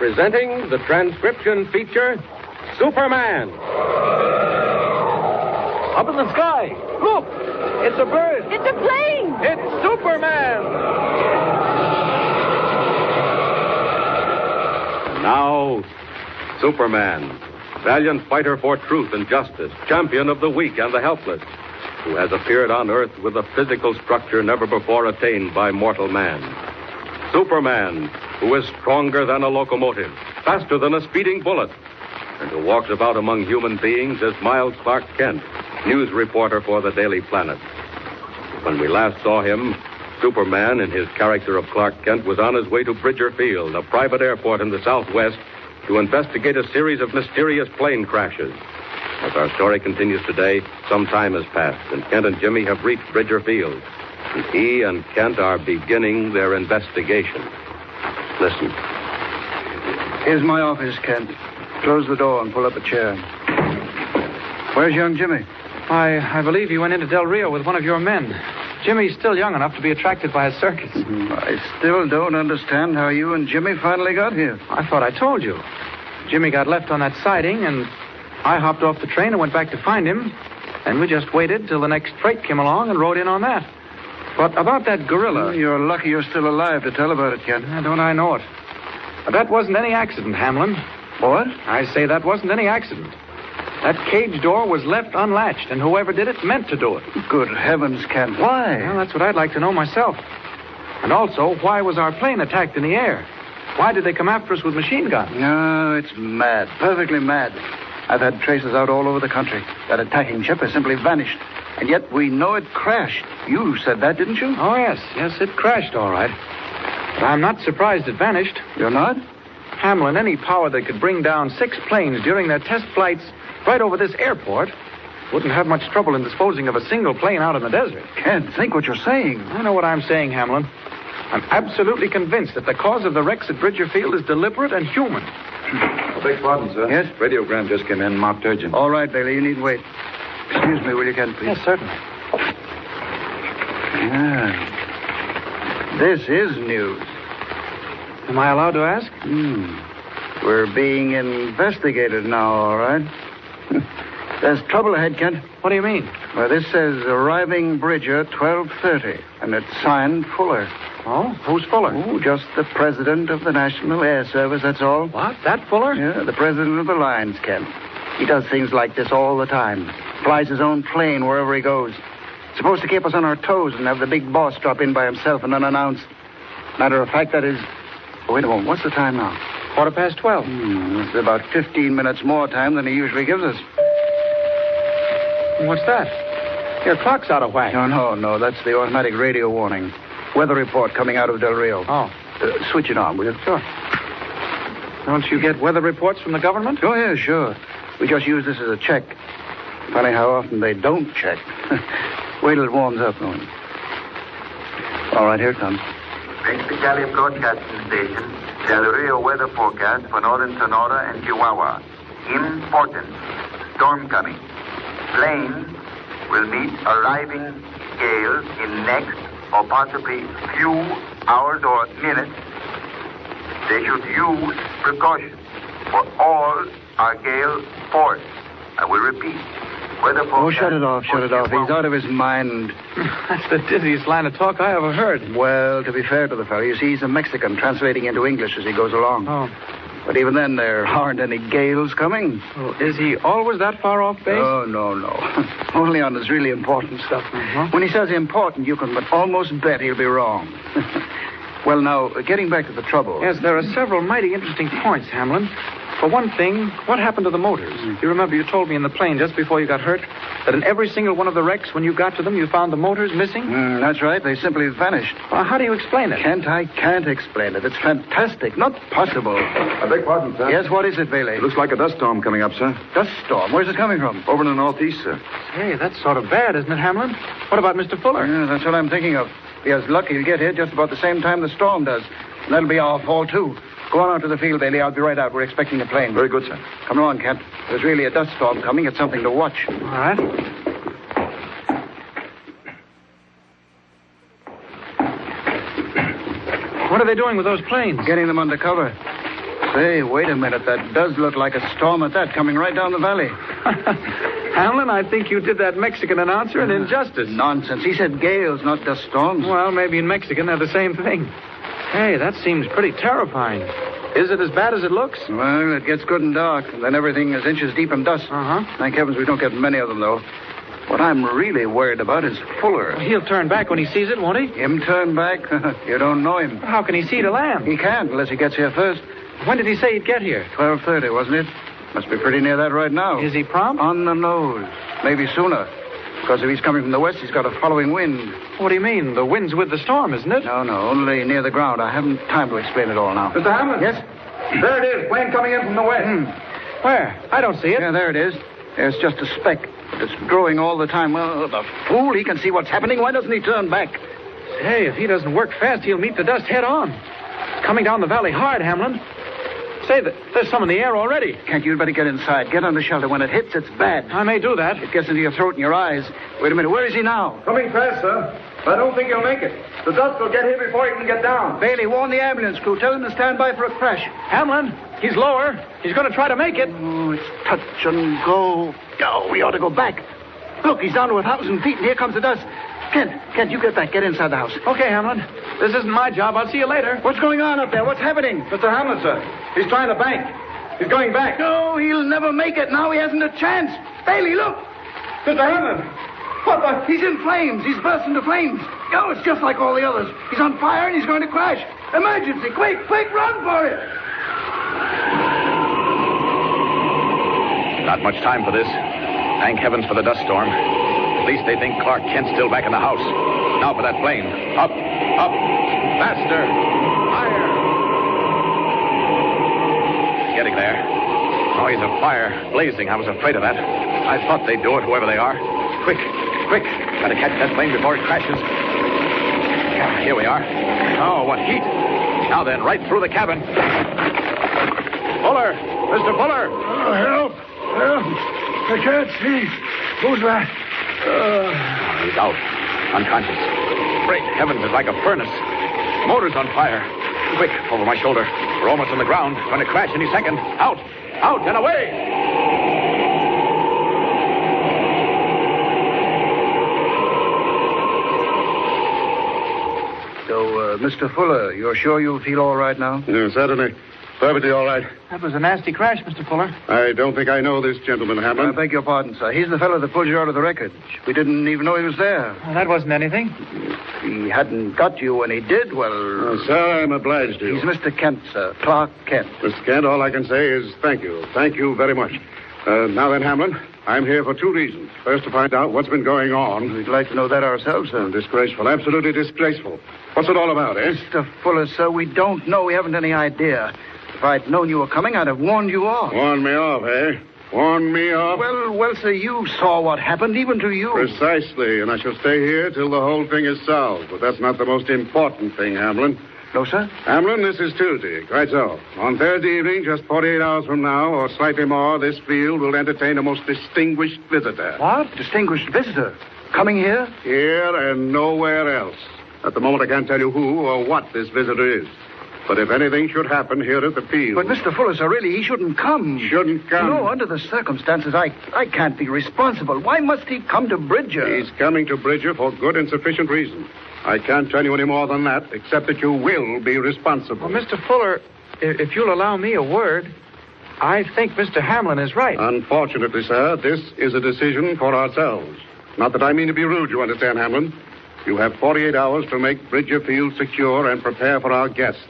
presenting the transcription feature, Superman. Up in the sky. Look, it's a bird. It's a plane. It's Superman. And now, Superman, valiant fighter for truth and justice, champion of the weak and the helpless, who has appeared on Earth with a physical structure never before attained by mortal man. Superman, who is stronger than a locomotive, faster than a speeding bullet, and who walks about among human beings as Miles Clark Kent, news reporter for the Daily Planet. When we last saw him, Superman, in his character of Clark Kent, was on his way to Bridger Field, a private airport in the Southwest, to investigate a series of mysterious plane crashes. As our story continues today, some time has passed, and Kent and Jimmy have reached Bridger Field. And he and Kent are beginning their investigation. Listen. Here's my office, Kent. Close the door and pull up a chair. Where's young Jimmy? I believe he went into Del Rio with one of your men. Jimmy's still young enough to be attracted by a circus. I still don't understand how you and Jimmy finally got here. I thought I told you. Jimmy got left on that siding, and I hopped off the train and went back to find him. And we just waited till the next freight came along and rode in on that. But about that gorilla... You're lucky you're still alive to tell about it, Kent. Don't I know it. That wasn't any accident, Hamlin. What? I say that wasn't any accident. That cage door was left unlatched, and whoever did it meant to do it. Good heavens, Kent. Why? Well, that's what I'd like to know myself. And also, why was our plane attacked in the air? Why did they come after us with machine guns? No, it's mad. Perfectly mad. I've had traces out all over the country. That attacking ship has simply vanished. And yet we know it crashed. You said that, didn't you? Oh, yes. Yes, it crashed, all right. But I'm not surprised it vanished. You're not? Hamlin, any power that could bring down 6 planes during their test flights right over this airport wouldn't have much trouble in disposing of a single plane out in the desert. Can't think what you're saying. I know what I'm saying, Hamlin. I'm absolutely convinced that the cause of the wrecks at Bridger Field is deliberate and human. I beg pardon, sir. Yes? Radiogram just came in, marked urgent. All right, Bailey, you need wait. Excuse me, will you, Kent, please? Yes, certainly. Yeah. This is news. Am I allowed to ask? We're being investigated now, all right? There's trouble ahead, Kent. What do you mean? Well, this says arriving Bridger 12:30, and it's signed Fuller. Oh? Who's Fuller? Oh, just the president of the National Air Service, that's all. What? That Fuller? Yeah, the president of the lines, Kent. He does things like this all the time. Flies his own plane wherever he goes. Supposed to keep us on our toes and have the big boss drop in by himself and unannounced. Matter of fact, that is... Oh, wait a moment. What's the time now? 12:15. It's about 15 minutes more time than he usually gives us. What's that? Your clock's out of whack. No. That's the automatic radio warning. Weather report coming out of Del Rio. Oh. Switch it on, will you? Sure. Don't you get weather reports from the government? Oh, yeah, sure. We just use this as a check. Funny how often they don't check. Wait till it warms up, Owen. All right, here it comes. Mexicali Broadcasting Station, Del Rio weather forecast for northern Sonora and Chihuahua. Important. Storm coming. Plane will meet arriving gales in next or possibly few hours or minutes. They should use precaution for all are gale force. I will repeat. Weather forecast. Oh, shut it off. He's out of his mind. That's the dizziest line of talk I ever heard. Well, to be fair to the fellow, you see, he's a Mexican translating into English as he goes along. Oh. But even then, there aren't any gales coming. Well, is he always that far off base? Oh, no. Only on this really important stuff. When he says important, you can almost bet he'll be wrong. Well, now, getting back to the trouble. Yes, there are several mighty interesting points, Hamlin. For one thing, what happened to the motors? You remember you told me in the plane just before you got hurt that in every single one of the wrecks, when you got to them, you found the motors missing? That's right. They simply vanished. Well, how do you explain it? Kent, I can't explain it. It's fantastic. Not possible. I beg pardon, sir. Yes, what is it, Bailey? It looks like a dust storm coming up, sir. Dust storm? Where's it coming from? Over in the northeast, sir. Hey, that's sort of bad, isn't it, Hamlin? What about Mr. Fuller? Yeah, that's what I'm thinking of. He has luck he'll get here just about the same time the storm does. And that'll be our fault, too. Go on out to the field, Bailey. I'll be right out. We're expecting a plane. Very good, sir. Come along, Kent. There's really a dust storm coming. It's something to watch. All right. What are they doing with those planes? Getting them under cover. Say, wait a minute. That does look like a storm at that, coming right down the valley. Hamlin, I think you did that Mexican announcer an injustice. Nonsense. He said gales, not dust storms. Well, maybe in Mexican they're the same thing. Hey, that seems pretty terrifying. Is it as bad as it looks? Well, it gets good and dark, and then everything is inches deep in dust. Uh-huh. Thank heavens we don't get many of them, though. What I'm really worried about is Fuller. He'll turn back when he sees it, won't he? Him turn back? You don't know him. How can he see to land? He can't unless he gets here first. When did he say he'd get here? 12:30, wasn't it? Must be pretty near that right now. Is he prompt? On the nose. Maybe sooner. Because if he's coming from the west, he's got a following wind. What do you mean? The wind's with the storm, isn't it? No, only near the ground. I haven't time to explain it all now. Mr. Hamlin? Yes? There it is. Plane coming in from the west. Where? I don't see it. Yeah, there it is. There's just a speck. It's growing all the time. Well, the fool, he can see what's happening. Why doesn't he turn back? Hey, if he doesn't work fast, he'll meet the dust head on. It's coming down the valley hard, Hamlin. Say, there's some in the air already. Kent, you'd better get inside. Get under shelter. When it hits, it's bad. I may do that. It gets into your throat and your eyes. Wait a minute. Where is he now? Coming fast, sir. I don't think he'll make it. The dust will get here before he can get down. Bailey, warn the ambulance crew. Tell them to stand by for a crash. Hamlin, he's lower. He's going to try to make it. Oh, it's touch and go. Oh, we ought to go back. Look, he's down to 1,000 feet, and here comes the dust. Kent, you get back. Get inside the house. Okay, Hamlin. This isn't my job. I'll see you later. What's going on up there? What's happening? Mr. Hamlin, sir. He's trying to bank. He's going back. No, he'll never make it. Now he hasn't a chance. Bailey, look. Mr. Hamlin. What the? He's in flames. He's burst into flames. Oh, it's just like all the others. He's on fire and he's going to crash. Emergency. Quick, run for it. Not much time for this. Thank heavens for the dust storm. At least they think Clark Kent's still back in the house. Now for that plane. Up, faster, higher. Getting there. Oh, he's afire, blazing. I was afraid of that. I thought they'd do it, whoever they are. Quick. Gotta catch that plane before it crashes. Yeah, here we are. Oh, what heat. Now then, right through the cabin. Fuller! Mr. Fuller! Help! I can't see. Who's that? He's out. Unconscious. Great heavens, it's like a furnace. Motor's on fire. Quick, over my shoulder. We're almost on the ground. Going to crash any second. Out, and away! So, Mr. Fuller, you're sure you'll feel all right now? Certainly. Perfectly all right. That was a nasty crash, Mr. Fuller. I don't think I know this gentleman, I Hamlin. beg your pardon, sir. He's the fellow that pulled you out of the wreckage. We didn't even know he was there. Well, that wasn't anything. He hadn't got you when he did, well... Sir, I'm obliged to you. He's Mr. Kent, sir. Clark Kent. Mr. Kent, all I can say is thank you. Thank you very much. Now then, Hamlin, I'm here for two reasons. First, to find out what's been going on. We'd like to know that ourselves, sir. Disgraceful. Absolutely disgraceful. What's it all about, eh? Mr. Fuller, sir, we don't know. We haven't any idea. If I'd known you were coming, I'd have warned you off. Warn me off, eh? Warn me off? Well, sir, you saw what happened, even to you. Precisely, and I shall stay here till the whole thing is solved. But that's not the most important thing, Hamlin. No, sir? Hamlin, this is Tuesday. Quite so. On Thursday evening, just 48 hours from now, or slightly more, this field will entertain a most distinguished visitor. What? Distinguished visitor? Coming here? Here and nowhere else. At the moment, I can't tell you who or what this visitor is. But if anything should happen here at the field... But, Mr. Fuller, sir, really, he shouldn't come. Shouldn't come? No, under the circumstances, I can't be responsible. Why must he come to Bridger? He's coming to Bridger for good and sufficient reason. I can't tell you any more than that, except that you will be responsible. Well, Mr. Fuller, if you'll allow me a word, I think Mr. Hamlin is right. Unfortunately, sir, this is a decision for ourselves. Not that I mean to be rude, you understand, Hamlin. You have 48 hours to make Bridger Field secure and prepare for our guest.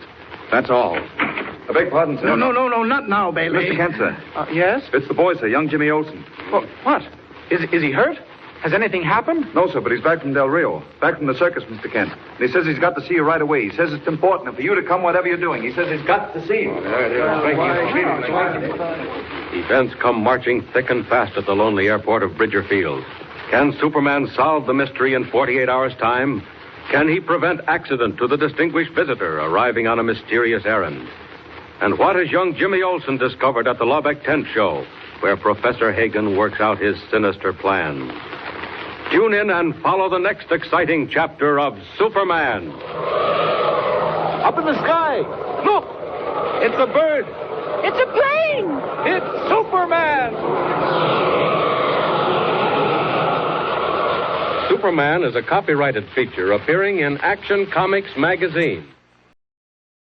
That's all. I beg pardon, sir. No, not now, Bailey. Mr. Kent, sir. Yes? It's the boy, sir, young Jimmy Olsen. Well, what? Is he hurt? Has anything happened? No, sir, but he's back from Del Rio. Back from the circus, Mr. Kent. And he says he's got to see you right away. He says it's important and for you to come whatever you're doing. He says he's got to see you. Events come marching thick and fast at the lonely airport of Bridger Field. Can Superman solve the mystery in 48 hours' time? Can he prevent accident to the distinguished visitor arriving on a mysterious errand? And what has young Jimmy Olsen discovered at the Lubbock Tent Show, where Professor Hagen works out his sinister plans? Tune in and follow the next exciting chapter of Superman. Up in the sky. Look! It's a bird. It's a plane! It's Superman! Superman is a copyrighted feature appearing in Action Comics magazine.